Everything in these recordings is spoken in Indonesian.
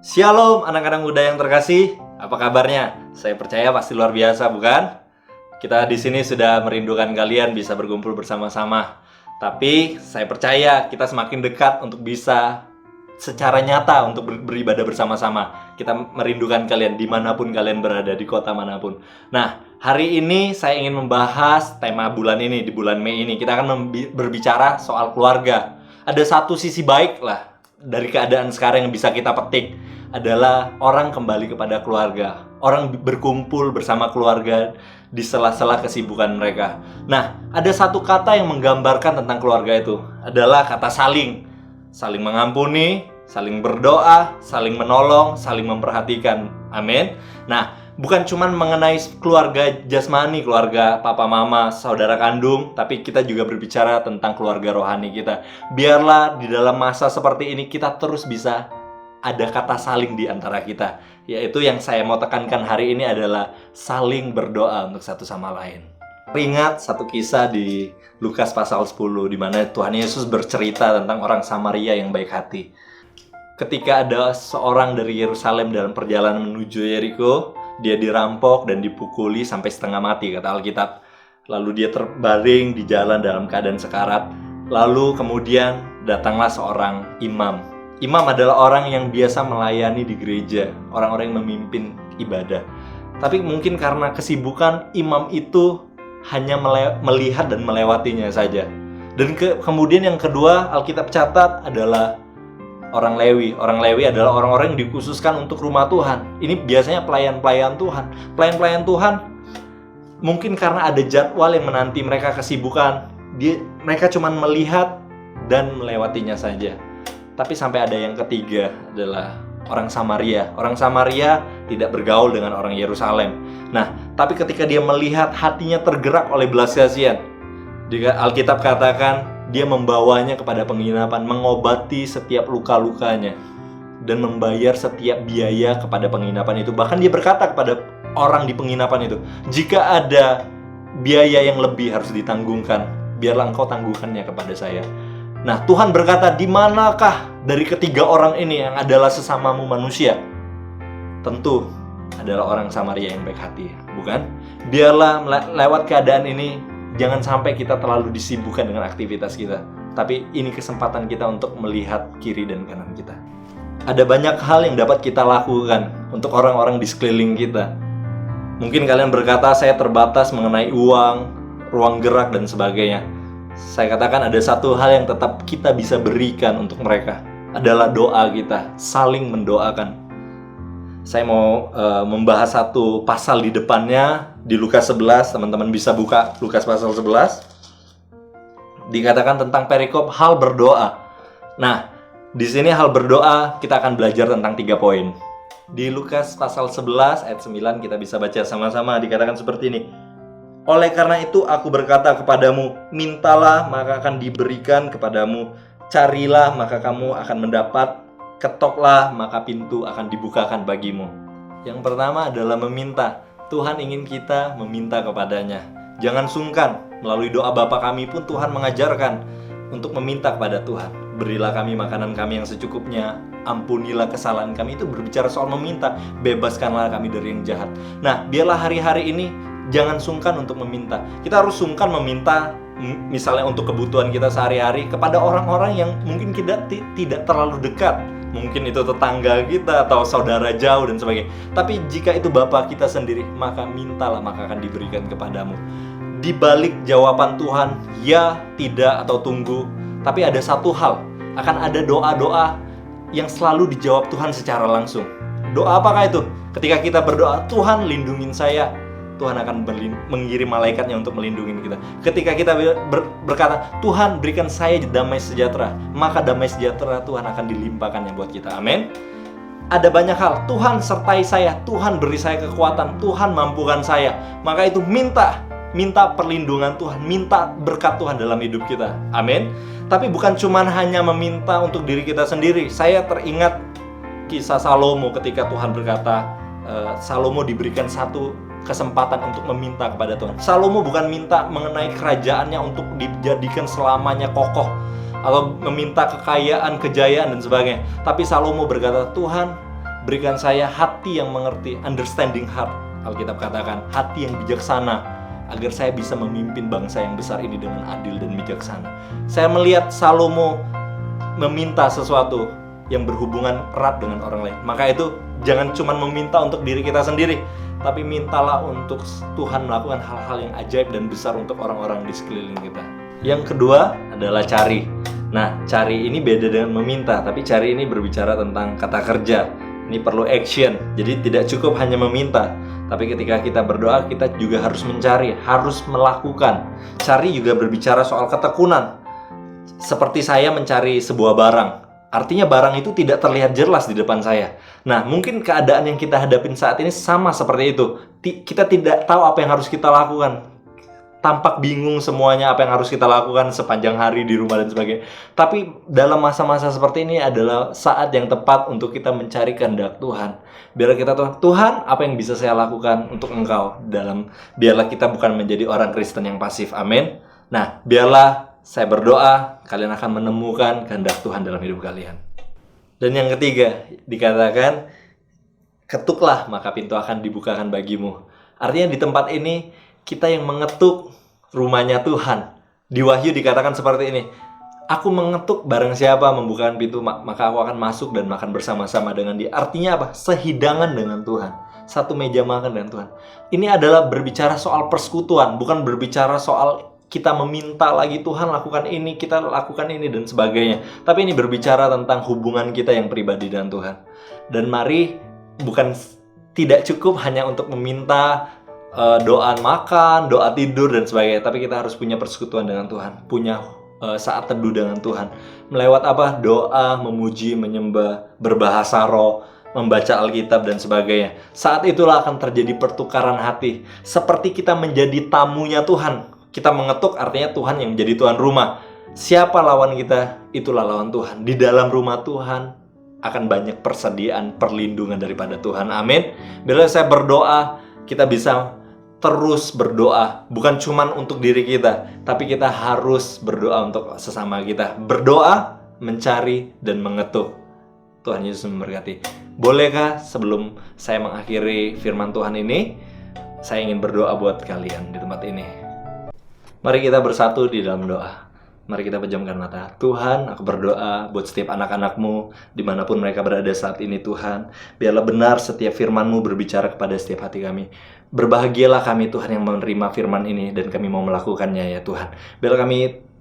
Shalom anak-anak muda yang terkasih, apa kabarnya? Saya percaya pasti luar biasa, bukan? Kita di sini sudah merindukan kalian bisa berkumpul bersama-sama. Tapi saya percaya kita semakin dekat untuk bisa secara nyata untuk beribadah bersama-sama. Kita merindukan kalian dimanapun kalian berada, di kota manapun. Nah, hari ini saya ingin membahas tema bulan ini, di bulan Mei ini. Kita akan berbicara soal keluarga. Ada satu sisi baik lah dari keadaan sekarang yang bisa kita petik, adalah orang kembali kepada keluarga. Orang berkumpul bersama keluarga di sela-sela kesibukan mereka. Nah, ada satu kata yang menggambarkan tentang keluarga itu, adalah kata saling. Saling mengampuni, saling berdoa, saling menolong, saling memperhatikan. Amin. Nah, bukan cuma mengenai keluarga jasmani, keluarga papa mama, saudara kandung, tapi kita juga berbicara tentang keluarga rohani kita. Biarlah di dalam masa seperti ini kita terus bisa ada kata saling di antara kita. Yaitu yang saya mau tekankan hari ini adalah saling berdoa untuk satu sama lain. Ingat satu kisah di Lukas pasal 10 di mana Tuhan Yesus bercerita tentang orang Samaria yang baik hati. Ketika ada seorang dari Yerusalem dalam perjalanan menuju Yeriko, dia dirampok dan dipukuli sampai setengah mati, kata Alkitab. Lalu dia terbaring di jalan dalam keadaan sekarat. Lalu kemudian datanglah seorang imam. Imam adalah orang yang biasa melayani di gereja, orang-orang yang memimpin ibadah. Tapi mungkin karena kesibukan, imam itu hanya melihat dan melewatinya saja. Dan kemudian yang kedua, Alkitab catat adalah orang Lewi. Orang Lewi adalah orang-orang yang dikhususkan untuk rumah Tuhan. Ini biasanya pelayan-pelayan Tuhan. Pelayan-pelayan Tuhan, mungkin karena ada jadwal yang menanti mereka kesibukan, mereka cuma melihat dan melewatinya saja. Tapi sampai ada yang ketiga, adalah orang Samaria. Orang Samaria tidak bergaul dengan orang Yerusalem. Nah, tapi ketika dia melihat, hatinya tergerak oleh belas kasihan. Alkitab katakan, dia membawanya kepada penginapan, mengobati setiap luka-lukanya, dan membayar setiap biaya kepada penginapan itu. Bahkan dia berkata kepada orang di penginapan itu, jika ada biaya yang lebih harus ditanggungkan, biarlah engkau tangguhkannya kepada saya. Nah, Tuhan berkata, di manakah dari ketiga orang ini yang adalah sesamamu manusia? Tentu adalah orang Samaria yang baik hati, bukan? Biarlah lewat keadaan ini, jangan sampai kita terlalu disibukkan dengan aktivitas kita. Tapi ini kesempatan kita untuk melihat kiri dan kanan kita. Ada banyak hal yang dapat kita lakukan untuk orang-orang di sekeliling kita. Mungkin kalian berkata, saya terbatas mengenai uang, ruang gerak, dan sebagainya. Saya katakan ada satu hal yang tetap kita bisa berikan untuk mereka, adalah doa kita, saling mendoakan. Saya mau membahas satu pasal di depannya, di Lukas 11, teman-teman bisa buka Lukas pasal 11. Dikatakan tentang perikop hal berdoa. Nah, di sini hal berdoa kita akan belajar tentang 3 poin. Di Lukas pasal 11 ayat 9 kita bisa baca sama-sama, dikatakan seperti ini. Oleh karena itu aku berkata kepadamu, mintalah maka akan diberikan kepadamu, carilah maka kamu akan mendapat, ketoklah maka pintu akan dibukakan bagimu. Yang pertama adalah meminta. Tuhan ingin kita meminta kepadanya. Jangan sungkan, melalui doa Bapa kami pun Tuhan mengajarkan untuk meminta kepada Tuhan. Berilah kami makanan kami yang secukupnya, ampunilah kesalahan kami. Itu berbicara soal meminta, bebaskanlah kami dari yang jahat. Nah, biarlah hari-hari ini jangan sungkan untuk meminta. Kita harus sungkan meminta, misalnya untuk kebutuhan kita sehari-hari, kepada orang-orang yang mungkin kita tidak terlalu dekat. Mungkin itu tetangga kita atau saudara jauh dan sebagainya. Tapi jika itu Bapa kita sendiri, maka mintalah maka akan diberikan kepadamu. Di balik jawaban Tuhan, ya, tidak, atau tunggu, tapi ada satu hal, akan ada doa-doa yang selalu dijawab Tuhan secara langsung. Doa apakah itu? Ketika kita berdoa, Tuhan lindungin saya, Tuhan akan mengirim malaikatnya untuk melindungi kita. Ketika kita berkata, Tuhan berikan saya damai sejahtera, maka damai sejahtera Tuhan akan dilimpahkannya buat kita. Amin. Ada banyak hal, Tuhan sertai saya, Tuhan beri saya kekuatan, Tuhan mampukan saya. Maka itu minta perlindungan Tuhan, minta berkat Tuhan dalam hidup kita. Amin. Tapi bukan cuma hanya meminta untuk diri kita sendiri. Saya teringat kisah Salomo ketika Tuhan berkata, Salomo diberikan satu kesempatan untuk meminta kepada Tuhan. Salomo bukan minta mengenai kerajaannya untuk dijadikan selamanya kokoh, atau meminta kekayaan, kejayaan dan sebagainya. Tapi Salomo berkata, Tuhan, Berikan saya hati yang mengerti, understanding heart. Alkitab katakan, hati yang bijaksana, agar saya bisa memimpin bangsa yang besar ini dengan adil dan bijaksana. Saya melihat Salomo meminta sesuatu yang berhubungan erat dengan orang lain. Maka itu jangan cuma meminta untuk diri kita sendiri, tapi mintalah untuk Tuhan melakukan hal-hal yang ajaib dan besar untuk orang-orang di sekeliling kita. Yang kedua adalah cari. Nah, cari ini beda dengan meminta, tapi cari ini berbicara tentang kata kerja. Ini perlu action. Jadi tidak cukup hanya meminta, tapi ketika kita berdoa, kita juga harus mencari, harus melakukan. Cari juga berbicara soal ketekunan. Seperti saya mencari sebuah barang. Artinya barang itu tidak terlihat jelas di depan saya. Nah, mungkin keadaan yang kita hadapin saat ini sama seperti itu. Kita tidak tahu apa yang harus kita lakukan. Tampak bingung semuanya apa yang harus kita lakukan sepanjang hari di rumah dan sebagainya. Tapi dalam masa-masa seperti ini adalah saat yang tepat untuk kita mencari kehendak Tuhan. Biarlah kita Tuhan, apa yang bisa saya lakukan untuk Engkau biarlah kita bukan menjadi orang Kristen yang pasif. Amin. Nah, biarlah saya berdoa, kalian akan menemukan kehendak Tuhan dalam hidup kalian. Dan yang ketiga, dikatakan, ketuklah maka pintu akan dibukakan bagimu. Artinya di tempat ini, kita yang mengetuk rumahnya Tuhan. Di Wahyu dikatakan seperti ini, aku mengetuk, barang siapa membukakan pintu, maka aku akan masuk dan makan bersama-sama dengan dia. Artinya apa? Sehidangan dengan Tuhan. Satu meja makan dengan Tuhan. Ini adalah berbicara soal persekutuan, bukan berbicara soal kita meminta lagi Tuhan lakukan ini, kita lakukan ini dan sebagainya. Tapi ini berbicara tentang hubungan kita yang pribadi dengan Tuhan. Dan mari tidak cukup hanya untuk meminta doa makan, doa tidur dan sebagainya, tapi kita harus punya persekutuan dengan Tuhan, punya saat teduh dengan Tuhan. Melewat apa? Doa, memuji, menyembah, berbahasa roh, membaca Alkitab dan sebagainya. Saat itulah akan terjadi pertukaran hati. Seperti kita menjadi tamunya Tuhan. Kita mengetuk artinya Tuhan yang menjadi tuan rumah. Siapa lawan kita? Itulah lawan Tuhan. Di dalam rumah Tuhan akan banyak persediaan perlindungan daripada Tuhan. Amin. Bila saya berdoa, kita bisa terus berdoa. Bukan cuma untuk diri kita, tapi kita harus berdoa untuk sesama kita. Berdoa, mencari, dan mengetuk. Tuhan Yesus memberkati. Bolehkah sebelum saya mengakhiri firman Tuhan ini, saya ingin berdoa buat kalian di tempat ini. Mari kita bersatu di dalam doa. Mari kita pejamkan mata. Tuhan, aku berdoa buat setiap anak-anak-Mu dimanapun mereka berada saat ini Tuhan. Biarlah benar setiap firman-Mu berbicara kepada setiap hati kami. Berbahagialah kami Tuhan yang menerima firman ini dan kami mau melakukannya ya Tuhan. Biarlah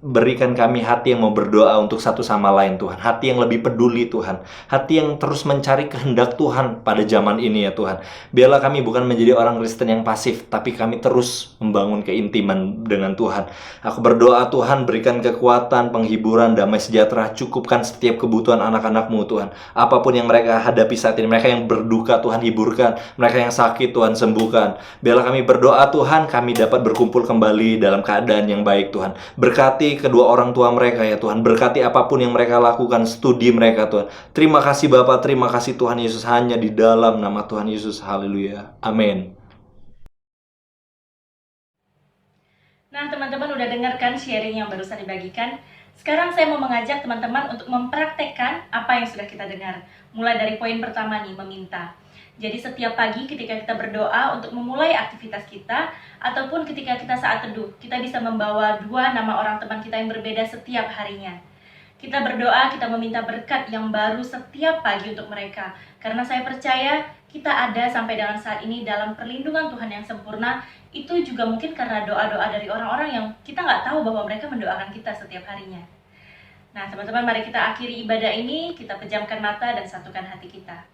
berikan kami hati yang mau berdoa untuk satu sama lain Tuhan. Hati yang lebih peduli Tuhan. Hati yang terus mencari kehendak Tuhan pada zaman ini ya Tuhan. Biarlah kami bukan menjadi orang Kristen yang pasif, tapi kami terus membangun keintiman dengan Tuhan. Aku berdoa Tuhan, berikan kekuatan, penghiburan, damai sejahtera. Cukupkan setiap kebutuhan anak-anak-Mu Tuhan. Apapun yang mereka hadapi saat ini, mereka yang berduka Tuhan hiburkan, mereka yang sakit Tuhan sembuhkan. Biarlah kami berdoa Tuhan, kami dapat berkumpul kembali dalam keadaan yang baik Tuhan. Berkati kedua orang tua mereka ya Tuhan. Berkati apapun yang mereka lakukan, studi mereka Tuhan. Terima kasih Bapa, terima kasih Tuhan Yesus, hanya di dalam nama Tuhan Yesus. Haleluya. Amin. Nah teman-teman udah dengarkan sharing yang barusan dibagikan. Sekarang saya mau mengajak teman-teman untuk mempraktekkan apa yang sudah kita dengar. Mulai dari poin pertama nih, meminta. Jadi setiap pagi ketika kita berdoa untuk memulai aktivitas kita, ataupun ketika kita saat teduh, kita bisa membawa dua nama orang teman kita yang berbeda setiap harinya. Kita berdoa, kita meminta berkat yang baru setiap pagi untuk mereka. Karena saya percaya kita ada sampai dengan saat ini dalam perlindungan Tuhan yang sempurna. Itu juga mungkin karena doa-doa dari orang-orang yang kita nggak tahu bahwa mereka mendoakan kita setiap harinya. Nah teman-teman, mari kita akhiri ibadah ini, kita pejamkan mata dan satukan hati kita.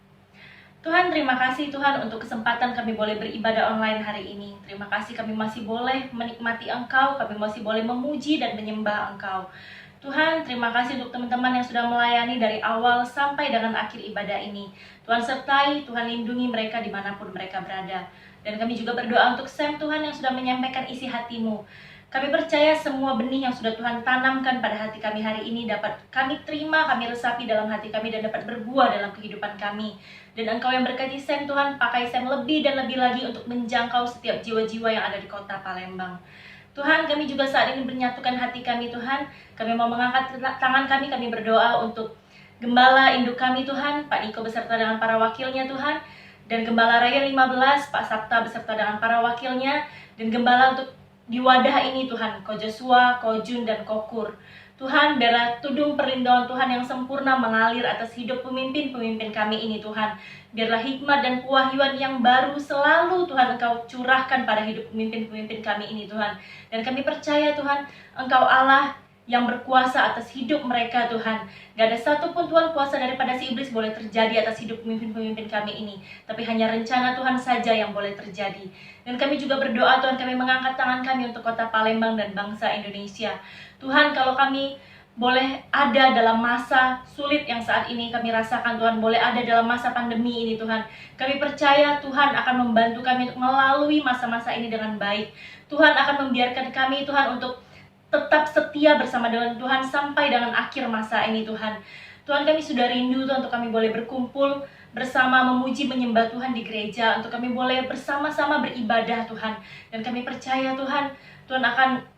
Tuhan, terima kasih Tuhan untuk kesempatan kami boleh beribadah online hari ini. Terima kasih kami masih boleh menikmati Engkau, kami masih boleh memuji dan menyembah Engkau. Tuhan, terima kasih untuk teman-teman yang sudah melayani dari awal sampai dengan akhir ibadah ini. Tuhan sertai, Tuhan lindungi mereka dimanapun mereka berada. Dan kami juga berdoa untuk Sam Tuhan yang sudah menyampaikan isi hati-Mu. Kami percaya semua benih yang sudah Tuhan tanamkan pada hati kami hari ini dapat kami terima, kami resapi dalam hati kami dan dapat berbuah dalam kehidupan kami. Dan Engkau yang berkati Sam Tuhan, pakai Sam lebih dan lebih lagi untuk menjangkau setiap jiwa-jiwa yang ada di kota Palembang. Tuhan, kami juga saat ini menyatukan hati kami Tuhan. Kami mau mengangkat tangan kami berdoa untuk Gembala induk kami Tuhan, Pak Niko beserta dengan para wakilnya Tuhan, dan Gembala Raya 15, Pak Sabta beserta dengan para wakilnya, dan Gembala untuk di wadah ini Tuhan, Ko Joshua, Ko Jun, dan Ko Kur. Tuhan, biarlah tudung perlindungan Tuhan yang sempurna mengalir atas hidup pemimpin-pemimpin kami ini Tuhan. Biarlah hikmat dan kewahyuan yang baru selalu Tuhan Engkau curahkan pada hidup pemimpin-pemimpin kami ini Tuhan. Dan kami percaya Tuhan, Engkau Allah yang berkuasa atas hidup mereka Tuhan. Gak ada satupun Tuhan kuasa daripada si iblis boleh terjadi atas hidup pemimpin-pemimpin kami ini. Tapi hanya rencana Tuhan saja yang boleh terjadi. Dan kami juga berdoa Tuhan, kami mengangkat tangan kami untuk kota Palembang dan bangsa Indonesia. Tuhan, kalau kami boleh ada dalam masa sulit yang saat ini kami rasakan Tuhan, boleh ada dalam masa pandemi ini Tuhan, kami percaya Tuhan akan membantu kami untuk melalui masa-masa ini dengan baik. Tuhan akan membiarkan kami Tuhan untuk tetap setia bersama dengan Tuhan sampai dengan akhir masa ini Tuhan. Tuhan, kami sudah rindu Tuhan untuk kami boleh berkumpul bersama memuji menyembah Tuhan di gereja, untuk kami boleh bersama-sama beribadah Tuhan. Dan kami percaya Tuhan, Tuhan akan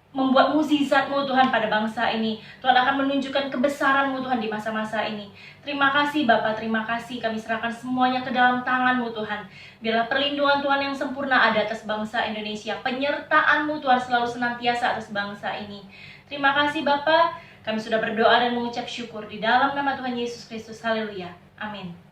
membuat mukjizat-Mu Tuhan pada bangsa ini. Tuhan akan menunjukkan kebesaran-Mu Tuhan di masa-masa ini. Terima kasih Bapa, terima kasih. Kami serahkan semuanya ke dalam tangan-Mu Tuhan. Biarlah perlindungan Tuhan yang sempurna ada atas bangsa Indonesia. Penyertaan-Mu Tuhan selalu senantiasa atas bangsa ini. Terima kasih Bapa. Kami sudah berdoa dan mengucap syukur di dalam nama Tuhan Yesus Kristus. Haleluya. Amin.